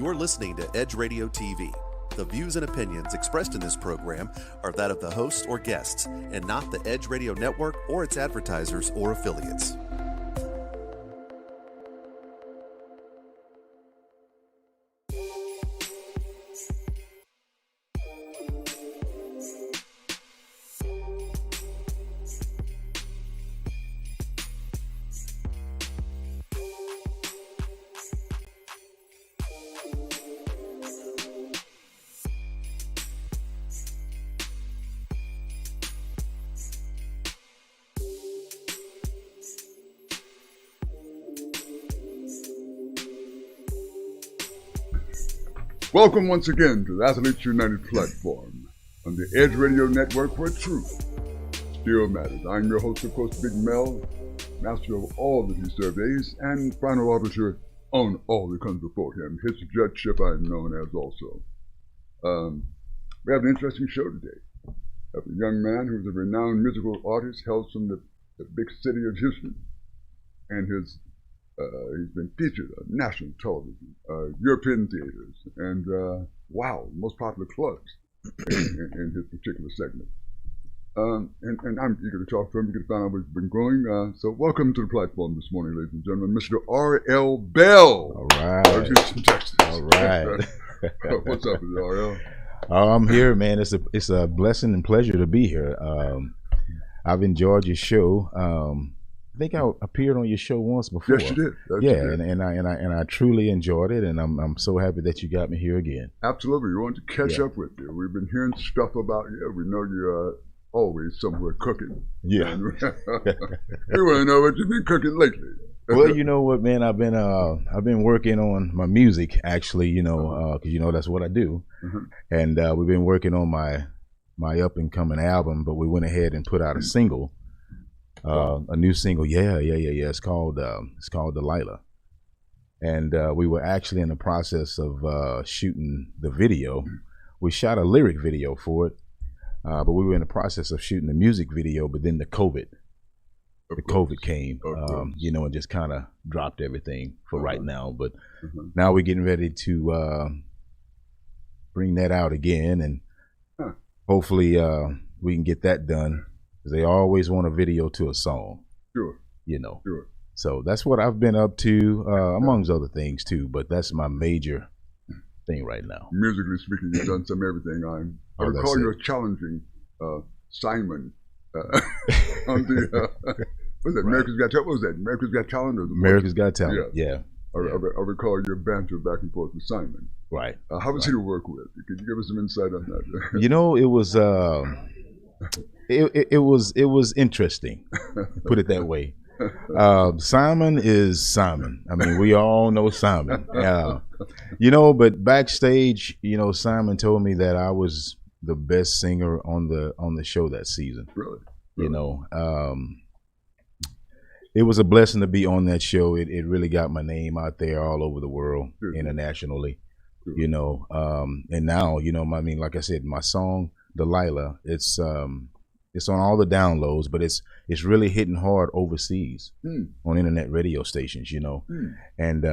You're listening to Edge Radio TV. The views and opinions expressed in this program are that of the hosts or guests, and not the Edge Radio Network or its advertisers or affiliates. Welcome once again to the Athletes United platform on the Edge Radio Network, where truth still matters. I'm your host, of course, Big Mel, master of all that he surveys and final arbiter on all that comes before him. His judgeship I'm known as also. We have an interesting show today. We have a young man who's a renowned musical artist, hails from the big city of Houston, and he's been featured on national television, European theaters, and most popular clubs in his particular segment. And I'm eager to talk to him. You can find out what's been growing. So welcome to the platform this morning, ladies and gentlemen, Mr. R.L. Bell. All right. Of Houston, Texas. All right. What's up, R.L.? I'm here, man. It's a blessing and pleasure to be here. I've enjoyed your show. I think I appeared on your show once before. Yes, you did. And I truly enjoyed it, and I'm so happy that you got me here again. Absolutely. We want to catch up with you. We've been hearing stuff about you. We know you're always somewhere cooking. Yeah. We want to know what you've been cooking lately. Well, you know what, man? I've been working on my music, actually. Because that's what I do. Mm-hmm. And we've been working on my up and coming album, but we went ahead and put out a single. A new single, yeah. It's called Delilah, and we were actually in the process of shooting the video. We shot a lyric video for it, but we were in the process of shooting the music video. But then the COVID came, and just kind of dropped everything for right now. But now we're getting ready to bring that out again, and hopefully we can get that done. They always want a video to a song. Sure. Sure. So that's what I've been up to, amongst other things too. But that's my major thing right now. Musically speaking, you've done some everything. I recall you challenging Simon on the what's that? Right. America's Got Talent. What was that? America's Got Talent. America's Got Talent. Yeah. I recall your banter back and forth with Simon. Right. How was he to work with? Could you give us some insight on that? It was. It was interesting, put it that way. Simon is Simon. I mean, we all know Simon. But backstage, Simon told me that I was the best singer on the show that season. Really? It was a blessing to be on that show. It really got my name out there all over the world, internationally. And now, like I said, my song Delilah, it's on all the downloads, but it's really hitting hard overseas on internet radio stations, And,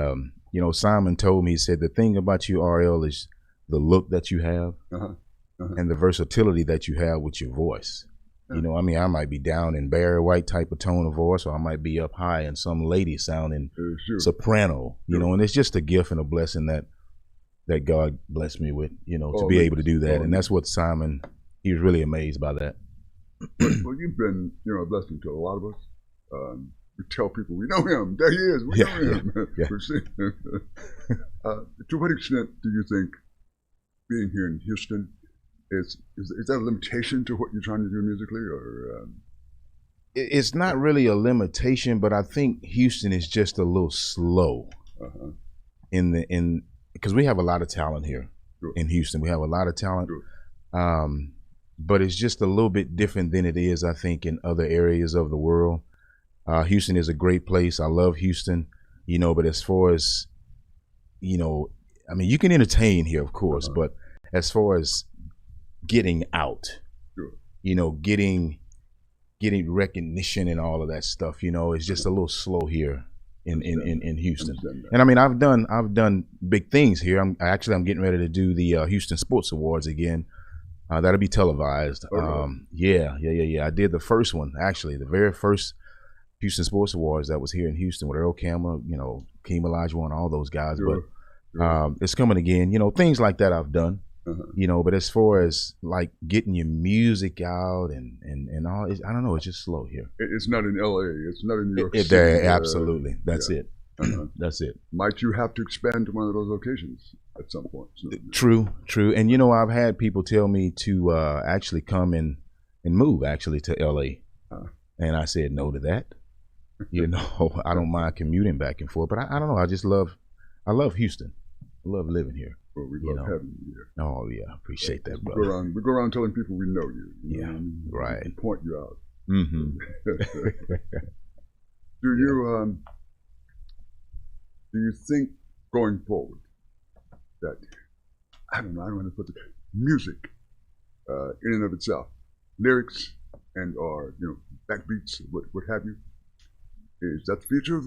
Simon told me, he said, the thing about you, RL, is the look that you have and the versatility that you have with your voice. I might be down in Barry White type of tone of voice, or I might be up high in some lady sounding soprano, and it's just a gift and a blessing that God blessed me with, to be able to do that. And that's what Simon, he was really amazed by that. Well, you've been, a blessing to a lot of us. We tell people, we know him. There he is. We know him. Yeah. To what extent do you think being here in Houston is that a limitation to what you're trying to do musically, or? It's not really a limitation, but I think Houston is just a little slow because we have a lot of talent here in Houston. We have a lot of talent. But it's just a little bit different than it is, I think, in other areas of the world. Houston is a great place. I love Houston, but as far as, you can entertain here, of course, but as far as getting out, getting recognition and all of that stuff, it's just a little slow here in Houston. Understand that. And I mean, I've done big things here. I'm getting ready to do the Houston Sports Awards again. That'll be televised. Yeah. I did the first one, actually, the very first Houston Sports Awards that was here in Houston with Earl Campbell, you know, Keem Olajuwon, all those guys. Sure. But it's coming again. You know, things like that I've done. You know, but as far as like getting your music out and all, I don't know, it's just slow here. It's not in L.A. It's not in New York City. Absolutely. That's it. That's it. Might you have to expand to one of those locations at some point? So, True. And you know, I've had people tell me to actually come and move actually to L.A. And I said no to that. You know, I don't mind commuting back and forth, but I don't know. I love Houston. I love living here. Well, we love having you here. Oh yeah, appreciate that, we brother. We go around telling people we know you. Yeah, right. We point you out. Mm-hmm. Do you think going forward that, I don't want to put the music in and of itself, lyrics and or backbeats, what have you, is that the future of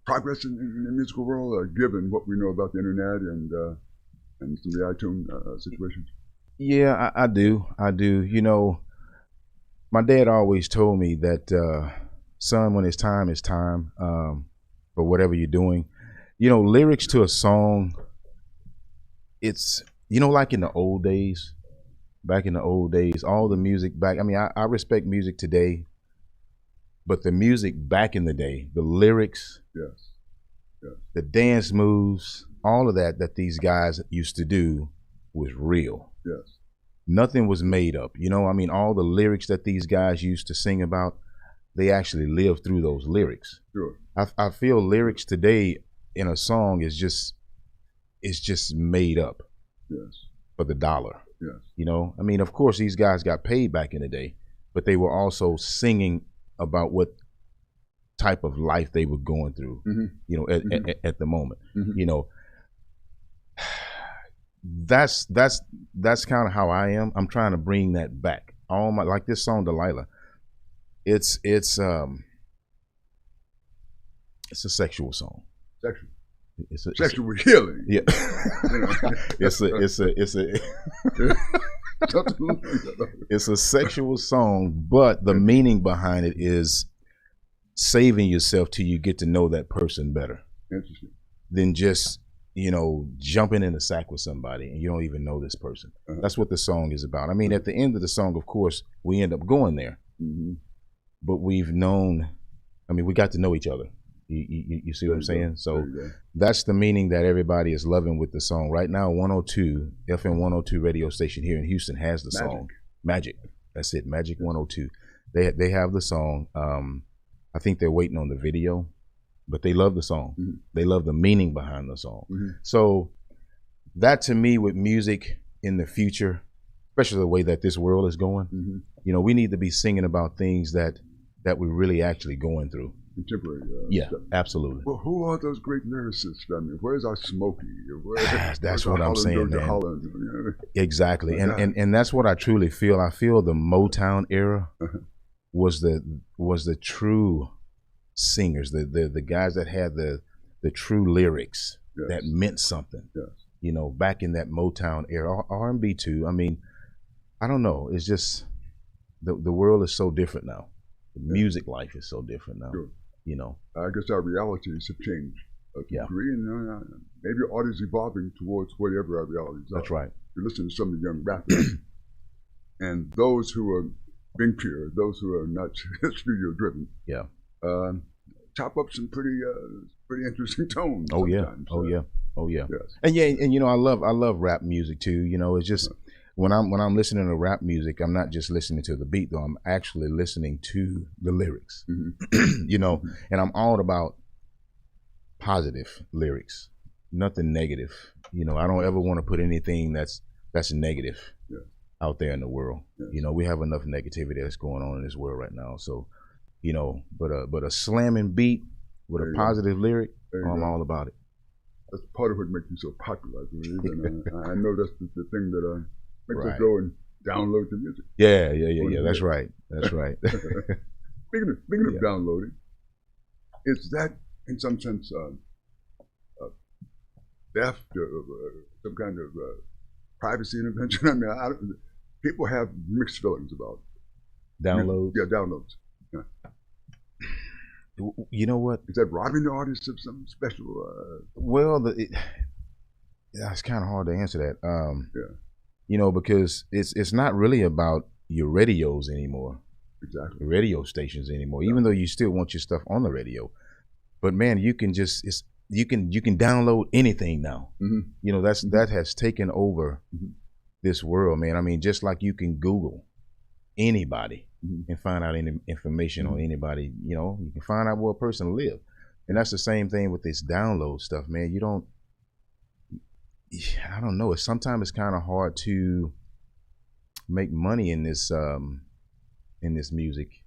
progress in the musical world, given what we know about the internet and some of the iTunes situations? Yeah, I do. You know, my dad always told me that, son, when it's time, it's time. For whatever you're doing, you know, lyrics to a song, it's, you know, like in the old days, back in the old days, all the music back. I mean, I respect music today, but the music back in the day, the lyrics, yes, the dance moves, all of that these guys used to do was real. Yes. Nothing was made up. You know, I mean, all the lyrics that these guys used to sing about, they actually lived through those lyrics. Sure. I feel lyrics today in a song is just made up. Yes. For the dollar. Yes. You know, I mean, of course, these guys got paid back in the day, but they were also singing about what type of life they were going through. Mm-hmm. You know, at the moment. Mm-hmm. You know, that's kind of how I am. I'm trying to bring that back. All my, like this song Delilah. It's a sexual song. Sexual. It's sexual healing. Yeah. it's a sexual song, but the meaning behind it is saving yourself till you get to know that person better. Interesting. Than just, you know, jumping in a sack with somebody and you don't even know this person. That's what the song is about. I mean, at the end of the song, of course, we end up going there. Mm-hmm. But we've known, I mean, we got to know each other. You see what I'm saying? So that's the meaning that everybody is loving with the song. Right now, 102, FM 102 radio station here in Houston has the song. Magic. That's it, Magic 102. They have the song. I think they're waiting on the video, but they love the song. Mm-hmm. They love the meaning behind the song. Mm-hmm. So that to me with music in the future, especially the way that this world is going, mm-hmm. you know, we need to be singing about things that we're really actually going through. Contemporary. Yeah, stuff. Absolutely. Well, who are those great lyricists? I mean, where's our Smokey? That's what I'm saying, man. Holland? Exactly, and that's what I truly feel. I feel the Motown era was the true singers, the guys that had the true lyrics that meant something. Yes. You know, back in that Motown era, R&B too. I mean, I don't know. It's just the world is so different now. The music life is so different now. Sure. You know, I guess our realities have changed to a degree, and maybe art is evolving towards whatever our realities are. That's right. You're listening to some of the young rappers, and those who are being pure, those who are not studio driven, chop up some pretty interesting tones. Oh yeah, yes. And you know, I love rap music too. You know, it's just. When I'm listening to rap music, I'm not just listening to the beat though. I'm actually listening to the lyrics, mm-hmm. you know, and I'm all about positive lyrics, nothing negative. You know, I don't ever want to put anything that's negative out there in the world. Yes. You know, we have enough negativity that's going on in this world right now. So, you know, but a slamming beat with a positive lyric, I'm all about it. That's part of what makes you so popular, I believe. And I know that's the thing that makes us go and download the music. Yeah. That's right. Speaking of downloading, Is that, in some sense, theft or some kind of privacy intervention? I mean, people have mixed feelings about Downloads. Yeah, downloads. Yeah. You know what? Is that robbing the artist of some special? Well, it's kind of hard to answer that. Yeah. You know, because it's not really about your radios anymore. Exactly. Radio stations anymore, Yeah. even though you still want your stuff on the radio. But man, you can you can download anything now. Mm-hmm. You know, that has taken over Mhm. this world, man. I mean, just like you can Google anybody Mhm. and find out any information Mhm. on anybody, you know, you can find out where a person lives. And that's the same thing with this download stuff, man. I don't know. Sometimes it's kind of hard to make money in this music.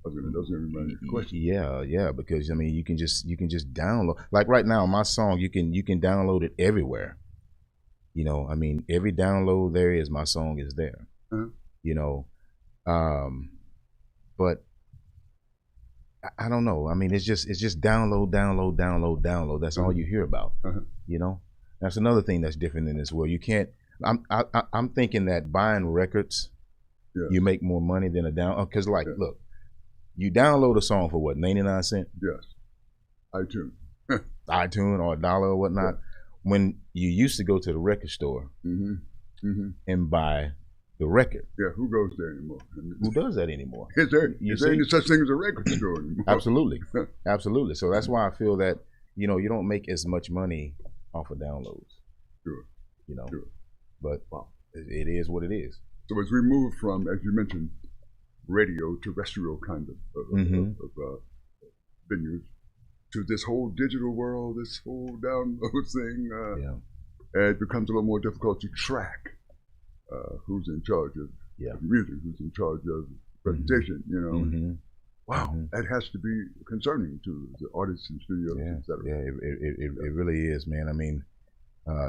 That's gonna be my next question. Yeah, because I mean, you can just download. Like right now, my song, you can download it everywhere. You know, I mean, every download there is, my song is there. Uh-huh. You know, but I don't know. I mean, it's just download. That's all you hear about. Uh-huh. You know, that's another thing that's different in this world. You can't. I'm thinking that buying records, Yeah. you make more money than a down. Because look, you download a song for what, 99 cents? Yes. iTunes. iTunes or $1 or whatnot. Yeah. When you used to go to the record store Mm-hmm. Mm-hmm. and buy the record, Yeah. Who goes there anymore? who does that anymore? Is there You any see? such thing as a record store anymore? Absolutely, absolutely. So that's why I feel that, you know, you don't make as much money off of downloads. Sure. You know, Sure. but it is what it is. So as we move from, as you mentioned, radio, terrestrial kind of Mhm. venues, to this whole digital world, this whole download thing, Yeah, it becomes a little more difficult to track who's in charge of Yeah. music, who's in charge of presentation. You know, Mhm. wow, Mhm. that has to be concerning to the artists and studios, Yeah, etc. yeah. It really is, man. I mean,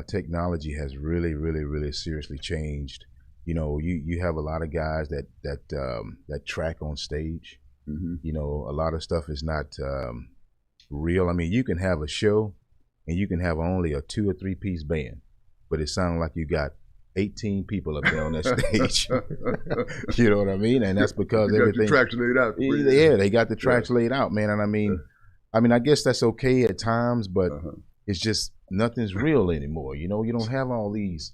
technology has really seriously changed. You know, you have a lot of guys that track on stage. Mm-hmm. You know, a lot of stuff is not real. I mean, you can have a show and you can have only a 2 or 3 piece band, but it sounds like you got 18 people up there on that stage. You know what I mean? And that's because You got everything. the tracks laid out. Yeah, they got the tracks laid out, man. And I mean, I guess that's okay at times, but Uh-huh. it's just nothing's real anymore. You know, you don't have all these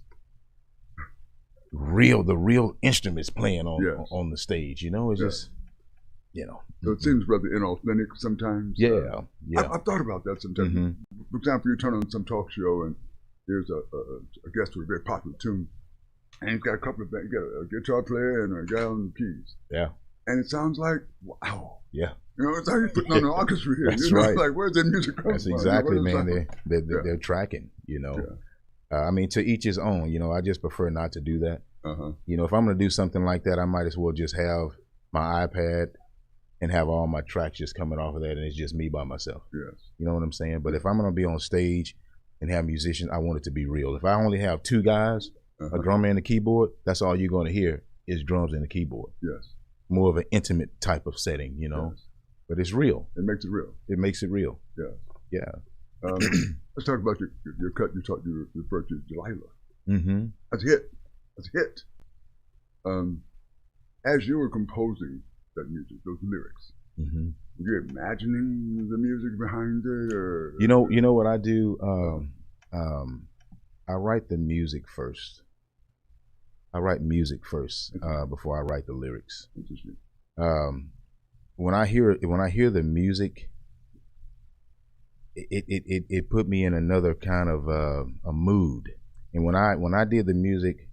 the real instruments playing on the stage. You know, it's just, you know. So it seems rather inauthentic sometimes. Yeah. I've thought about that sometimes. Mhm. For example, you turn on some talk show and there's a guest with a very popular tune, and he's got a couple of bands, got a guitar player and a guy on the keys. Yeah. And it sounds like, wow. Yeah. You know, it's like you're putting on an orchestra here. That's you know, right. like where's that music coming That's from? exactly, You know, what man. is that? They're tracking, you know. Yeah. I mean, to each his own. You know, I just prefer not to do that. Uh-huh. You know, if I'm going to do something like that, I might as well just have my iPad and have all my tracks just coming off of that, and it's just me by myself. Yes. You know what I'm saying? But if I'm going to be on stage and have musicians, I want it to be real. If I only have 2 guys, Uh-huh. a drummer and a keyboard, that's all you're going to hear is drums and a keyboard. Yes. More of an intimate type of setting, you know. Yes. But it's real. It makes it real. It makes it real. Yeah. Yeah. Let's talk about your cut. You referred to Delilah. Mm-hmm. That's a hit. That's a hit. As you were composing that music, those lyrics, Mm-hmm. were you imagining the music behind it, or You know what I do? I write the music first. I write music first before I write the lyrics. Interesting. When I hear the music, it put me in another kind of a mood. And when I did the music,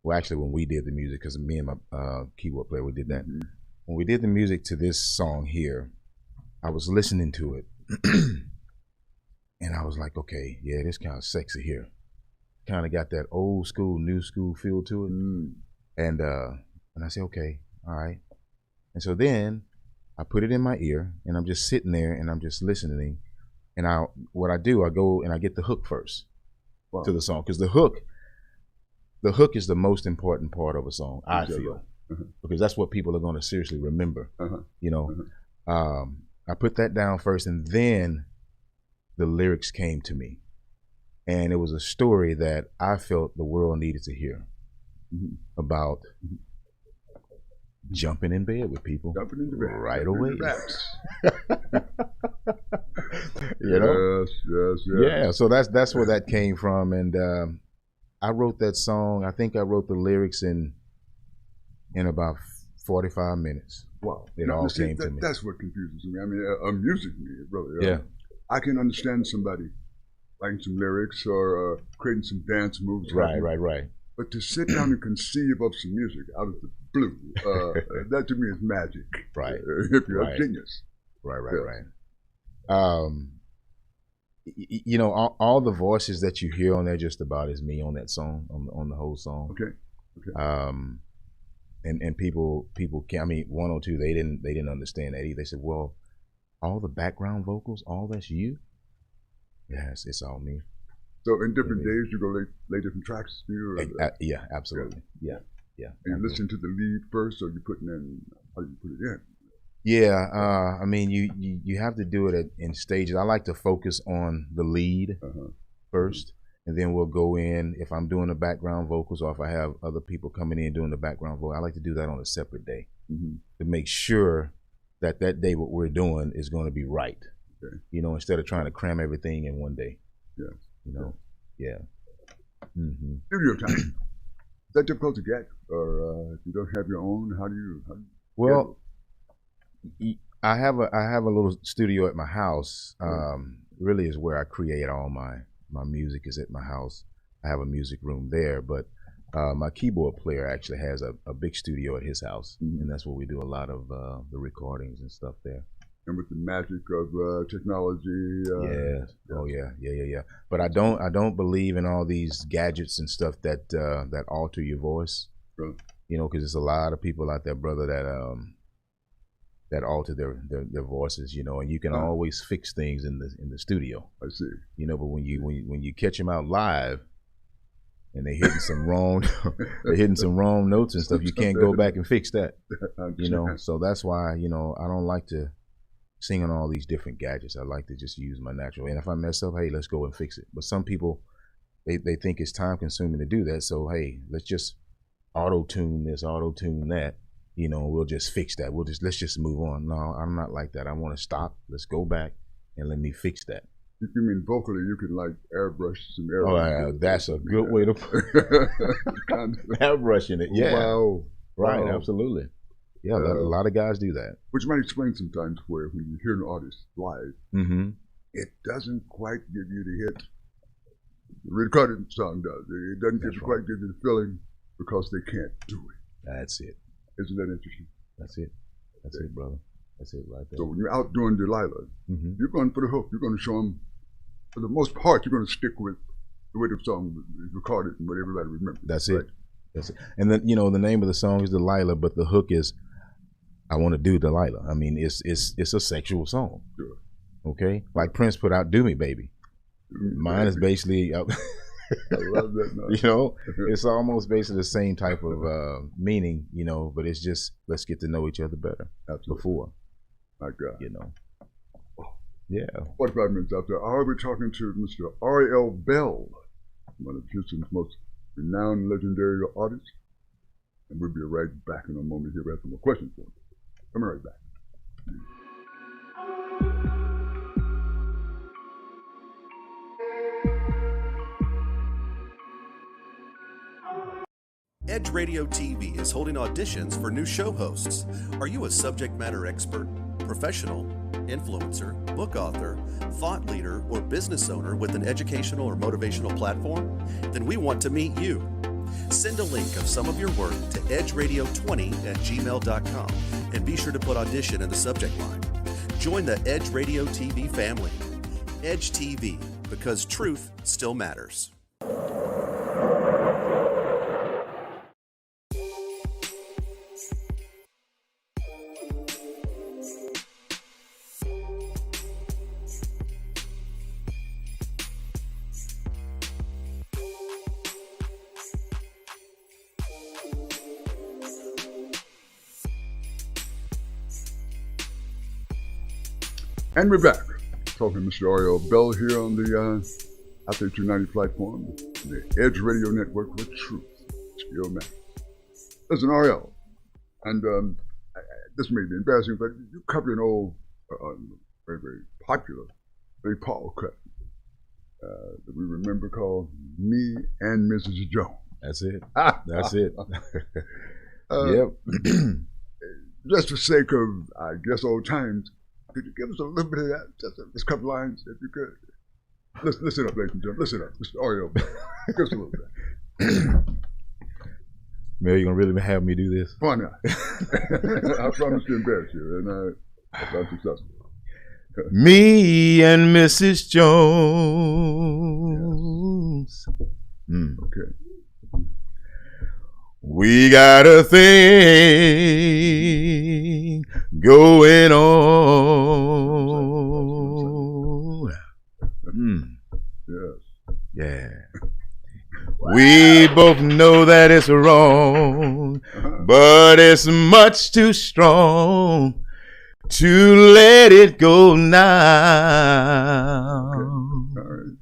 well, actually, when we did the music, because me and my keyboard player, we did that. Mhm. When we did the music to this song here, I was listening to it, and I was like, okay, yeah, this kind of sexy here. Kind of got that old school, new school feel to it. Mm. And I said, okay, all right. And so then I put it in my ear, and I'm just sitting there, and I'm just listening. And I go and I get the hook first Wow. to the song, because the hook is the most important part of a song, I Exactly. feel, Uh-huh. because that's what people are going to seriously remember. Uh-huh. You know, I put that down first, and then the lyrics came to me. And it was a story that I felt the world needed to hear about jumping in bed with people Jumping into bed. right away. Yes. Yeah, so that's where that came from. And I wrote that song. I think I wrote the lyrics in about 45 minutes. Wow. It all came to me. That's what confuses me. I mean, music, brother. Yeah. I can understand somebody writing some lyrics or creating some dance moves. Right. But to sit down and conceive of some music out of the blue, that to me is magic. Right. If you're a genius. Right. You know, all the voices that you hear on there just about is me on that song, on the whole song. Okay. And people can, I mean, 102, they didn't understand that either. They said, well, all the background vocals, all that's you? Yes, it's all me. So in different days, you go lay different tracks to you? Yeah, absolutely. Yeah. And you listen to the lead first, or you putting in, how do you put it in? Yeah, I mean, you have to do it in stages. I like to focus on the lead first, and then we'll go in. If I'm doing the background vocals, or if I have other people coming in doing the background vocals, I like to do that on a separate day to make sure that day what we're doing is going to be right. Okay. You know, instead of trying to cram everything in one day. Yeah. You know. Yeah. Studio time. Is that difficult to get, or if you don't have your own, how do you? Well, I have a little studio at my house. Really is where I create all my music is at my house. I have a music room there, but my keyboard player actually has a big studio at his house, and that's where we do a lot of the recordings and stuff there. And with the magic of technology. Yes. Oh yeah. But I don't believe in all these gadgets and stuff that alter your voice. Really? You know, because there's a lot of people out there, brother, that alter their voices. You know, and you can always fix things in the studio. I see. You know, but when you catch them out live, and they're hitting some wrong notes and stuff, you can't go back and fix that. You know, so that's why, you know, I don't like to sing on all these different gadgets. I like to just use my natural. And if I mess up, hey, let's go and fix it. But some people, they think it's time consuming to do that. So hey, let's just auto-tune this, auto-tune that. You know, we'll just fix that. Let's just move on. No, I'm not like that. I want to stop. Let's go back and let me fix that. You mean vocally, you can like airbrush some air. Oh, that's a good way to put airbrushing it. Yeah. Wow. Right. Absolutely. Yeah. A lot of guys do that. Which might explain sometimes where when you hear an artist live, it doesn't quite give you the hit the recorded song does. It doesn't quite give you the feeling because they can't do it. That's it. Isn't that interesting? That's it. That's it, brother. That's it right there. So when you're out doing Delilah, you're going for the hook. You're going to show them, for the most part, you're going to stick with the way the song is recorded and what everybody remembers. That's it. That's it. And then, you know, the name of the song is Delilah, but the hook is, I want to do Delilah. I mean, it's a sexual song. Sure. Okay? Like Prince put out Do Me Baby. Mine is basically, I love that. You know, it's almost basically the same type of meaning, you know, but it's just, let's get to know each other better. Absolutely. Before. My God. You know. Yeah. 45 minutes after, I'll be talking to Mr. R.L. Bell, one of Houston's most renowned legendary artists. And we'll be right back in a moment here. We have some more questions for him. Coming right back. Edge Radio TV is holding auditions for new show hosts. Are you a subject matter expert, professional, influencer, book author, thought leader, or business owner with an educational or motivational platform? Then we want to meet you. Send a link of some of your work to edgeradio20@gmail.com and be sure to put audition in the subject line. Join the Edge Radio TV family. Edge TV, because truth still matters. And we're back. Talking to Mr. Ariel Bell here on the Out 290 platform, the Edge Radio Network where truth still matters. Listen, Ariel, and this may be embarrassing, but you covered an old, very, very popular Ray Paul cut that we remember called Me and Mrs. Jones. That's it. That's it. Yep. Just for sake of, I guess, old times, could you give us a little bit of that? Just a couple lines, if you could. Listen up, ladies and gentlemen. Listen up, Mr. Ariel. Give us a little bit. Mel, you gonna really have me do this? Why not? I promise to embarrass you, and I'm successful. Me and Mrs. Jones. Yes. Okay. We got a thing going on. Yes. Yeah. We both know that it's wrong, but it's much too strong to let it go now. Okay. All right.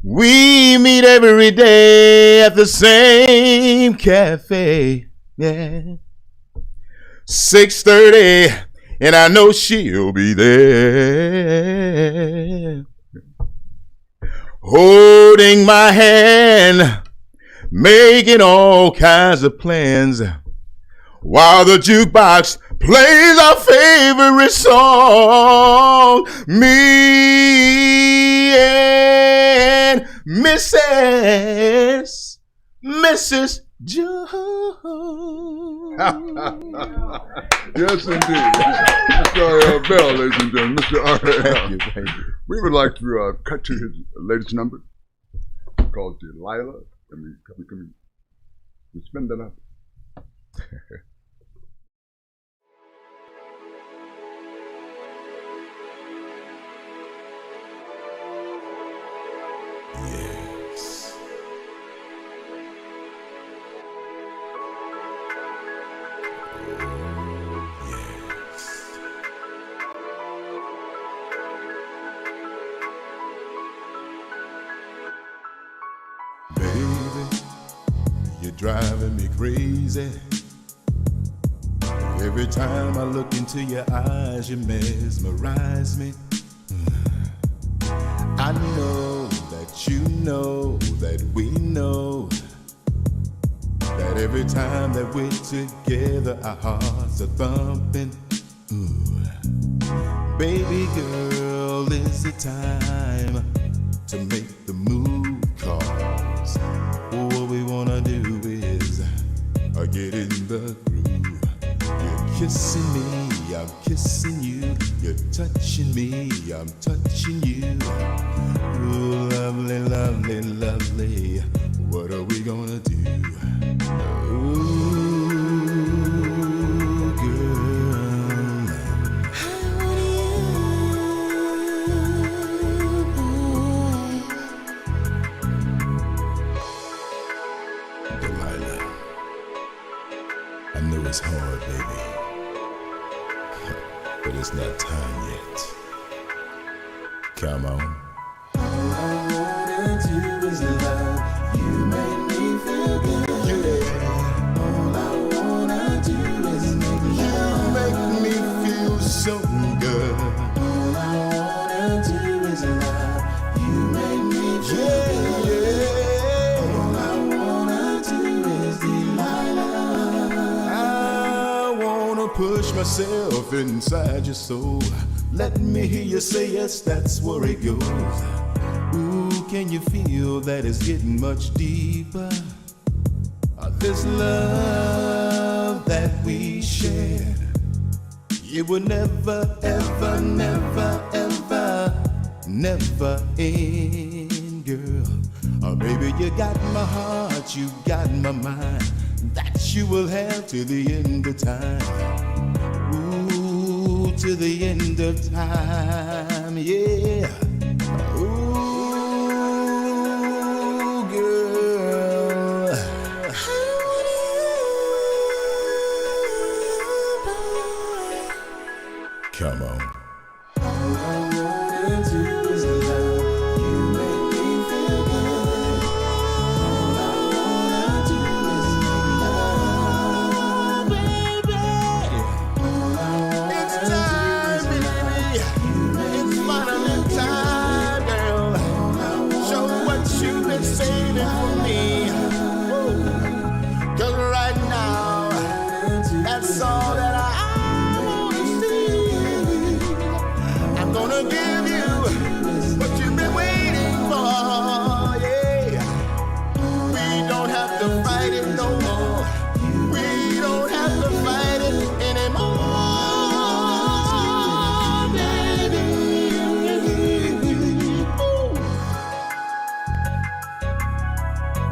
We meet every day at the same cafe, yeah. 6:30, and I know she'll be there. Holding my hand, making all kinds of plans, while the jukebox plays our favorite song. Me and Mrs. Jones. Yes, indeed. Mr. Ariel Bell, ladies and gentlemen. Mr. Ariel. Thank you. We would like to cut to his latest number called Delilah. Can we spin that up? Yes. Oh, yes. Baby, you're driving me crazy. Every time I look into your eyes, you mesmerize me. I know that you know that we know that every time that we're together, our hearts are thumping. Ooh. Baby girl, is it time to make the move? 'Cause what we wanna do is get in the groove. You're kissing me, I'm kissing you. You're touching me, I'm touching you. Ooh, lovely, lovely, lovely. What are we gonna do? Ooh, girl. Delilah, I know it's hard, baby, but it's not time yet. Come on. All I wanna do is love. You make me feel good. Yeah. All I wanna do is make me feel so good. All I wanna do is love. You make me feel good. Yeah. All I wanna do is Delilah. I wanna push myself inside your soul. Let me hear you say yes, that's where it goes. Ooh, can you feel that it's getting much deeper? This love that we share, it will never, ever, never, ever, never end, girl. Oh, baby, you got my heart, you got my mind. That you will have to the end of time. Ooh, to the end of time, yeah. Ooh, girl. Come on. All I wanna do is love you, make me feel good. All I wanna do is love, baby. All I wanna It's do time, is baby. you, make It's me finally time, girl. Show what you've been saving for me. Woo. 'Cause right now, that's all that I wanna see. I'm gonna give you what you've been waiting for, yeah. We don't have to fight it no more. We don't have to fight it anymore, baby. Ooh.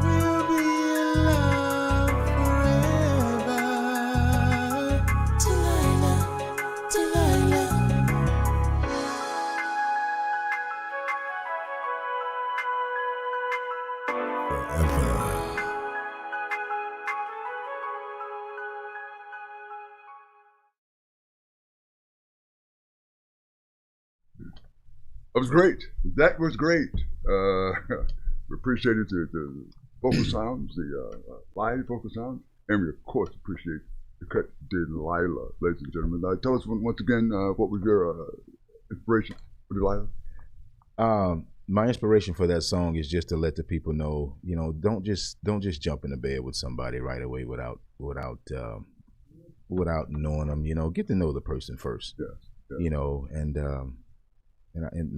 We'll be in love forever. Delilah, Delilah. That was great. That was great. We appreciated the vocal sounds, the live vocal sounds, and we of course appreciate the cut Delilah, ladies and gentlemen. Tell us once again what was your inspiration for Delilah? My inspiration for that song is just to let the people know, you know, don't just jump into bed with somebody right away without knowing them. You know, get to know the person first. Yes. You know, and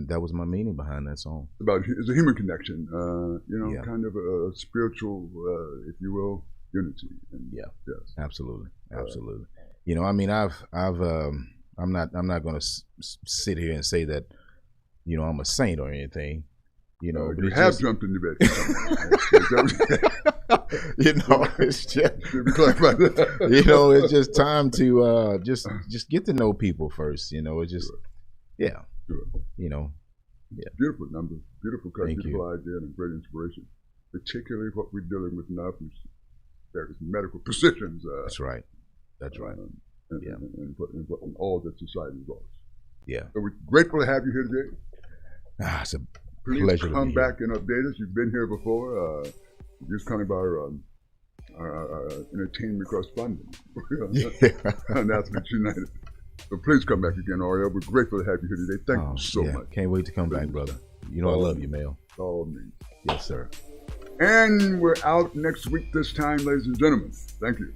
that was my meaning behind that song. It's a human connection, you know, Yeah. kind of a spiritual, if you will, unity. And, Yeah. Yes. Absolutely. You know, I mean, I'm not going to sit here and say that, you know, I'm a saint or anything. You know, but you it's have just, jumped into bed. you know, it's just, Let me clarify that. you know, it's just time to just get to know people first. You know, it's just, yeah, Sure. you know, Beautiful number, beautiful cut, Thank beautiful idea, and great inspiration. Particularly what we're dealing with now from various medical positions. that's right. That's right. And, Yeah. and all that society involves. Yeah. So we're grateful to have you here today. It's a Please pleasure come to be back and update us. You've been here before. Just kind of our entertainment correspondent on Athletes United. So please come back again, Ariel. We're grateful to have you here today. Thank you so much. Can't wait to come back, brother. You know I love you, Mel. All means. Yes, sir. And we're out next week this time, ladies and gentlemen. Thank you.